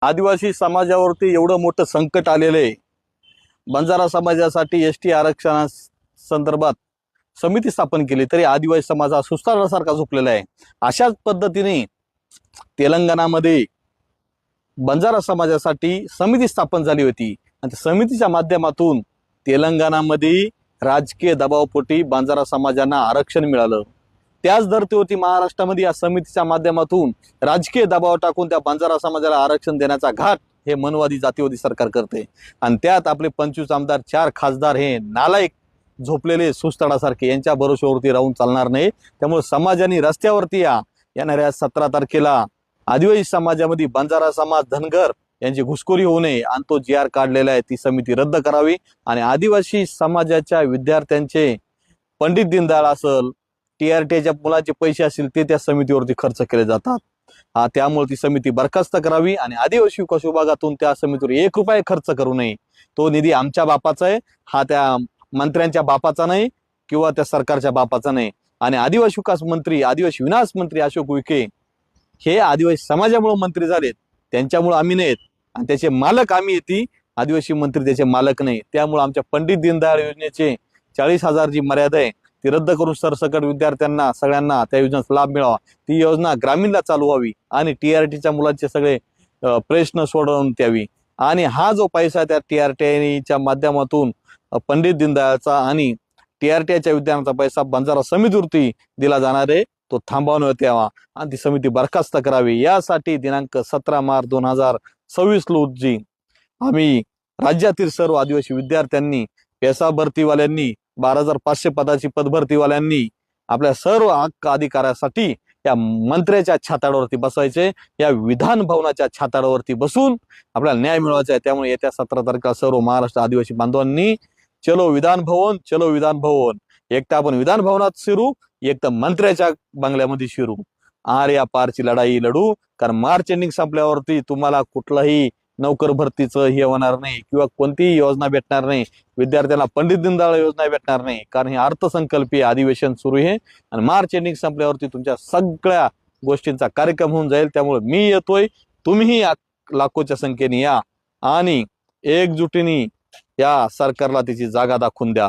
आदिवासी समाजावरती एवढं मोठं संकट आलेलं आहे। बंजारा समाजासाठी एसटी आरक्षणा संदर्भात समिती स्थापन केली तरी आदिवासी समाज हा सुस्तारासारखा झोपलेला आहे। अशाच पद्धतीने तेलंगणामध्ये बंजारा समाजासाठी समिती स्थापन झाली होती आणि समितीच्या माध्यमातून तेलंगणामध्ये राजकीय दबावपोटी बंजारा समाजांना आरक्षण मिळालं। त्याच धर्तीवरती महाराष्ट्रामध्ये या समितीच्या माध्यमातून राजकीय दबाव टाकून त्या बंजारा समाजाला आरक्षण देण्याचा घाट हे मनवादी जातीवादी सरकार करते आणि त्यात आपले 25 आमदार 4 खासदार हे नालायक झोपलेले सुस्ताडासारखे यांच्या भरोश्यावरती राहून चालणार नाही। त्यामुळे समाजाने रस्त्यावरती येणाऱ्या 17 तारखेला आदिवासी समाजामध्ये बंजारा समाज धनगर यांची घुसखोरी होऊ नये आणि तो जी आर काढलेला आहे ती समिती रद्द करावी आणि आदिवासी समाजाच्या विद्यार्थ्यांचे पंडित दीनदयाळ असेल TRTच्या मुलांचे पैसे असतील ते त्या समितीवरती खर्च केले जातात। त्यामुळे ती समिती बरखास्त करावी आणि आदिवासी विकास विभागातून त्या समितीवर 1 रुपया खर्च करू नये। तो निधी आमच्या बापाचा आहे, हा त्या मंत्र्यांच्या बापाचा नाही किंवा त्या सरकारच्या बापाचा नाही। आणि आदिवासी विकास मंत्री आदिवासी विनाश मंत्री अशोक उईके हे आदिवासी समाजामुळे मंत्री झालेत, त्यांच्यामुळे आम्ही नाहीत आणि त्याचे मालक आम्ही येते, आदिवासी मंत्री त्याचे मालक नाही। त्यामुळे आमच्या पंडित दीनदयाळ योजनेचे 40,000 जी मर्यादा आहे ती रद्द करून सरसकट विद्यार्थ्यांना सगळ्यांना त्या योजनेचा लाभ मिळावा, ती योजना ग्रामीणला चालू व्हावी आणि TRTच्या मुलांचे सगळे प्रश्न सोडवण्यात यावी आणि हा जो पैसा त्या TRTच्या माध्यमातून पंडित दीनदयाळचा आणि TRTच्या विद्यार्थ्यांचा पैसा बंजारा समितीवरती दिला जाणार आहे तो थांबवण्यात यावा आणि ती समिती बरखास्त करावी। यासाठी दिनांक 17 मार्च 2026 रोजी आम्ही राज्यातील सर्व आदिवासी विद्यार्थ्यांनी, पेसा भरतीवाल्यांनी, 12,500 पदाची पदभरतीवाल्यांनी आपल्या सर्व हक्क अधिकारासाठी या मंत्र्याच्या छाताडावरती बसायचे, या विधान भवनाच्या छाताडावरती बसून आपल्याला न्याय मिळवायचा आहे। त्यामुळे येत्या 17 तारखेला सर्व महाराष्ट्र आदिवासी बांधवांनी चलो विधान भवन, चलो विधान भवन, एक तर आपण विधान भवनात शिरू, एक तर मंत्र्याच्या बंगल्यामध्ये शिरू, आर या पारची लढाई लढू। कारण मार्च एंडिंग संपल्यावरती तुम्हाला कुठलाही नोकर भरतीचं हे होणार नाही किंवा कोणतीही योजना भेटणार नाही, विद्यार्थ्यांना पंडित दीनदयाळ योजना भेटणार नाही, कारण हे अर्थसंकल्पीय अधिवेशन सुरू आहे आणि मार्च एंडिंग संपल्यावरती तुमच्या सगळ्या गोष्टींचा कार्यक्रम होऊन जाईल। त्यामुळे मी येतोय, तुम्हीही लाखोच्या संख्येने या आणि एकजुटीने या सरकारला त्याची जागा दाखवून द्या।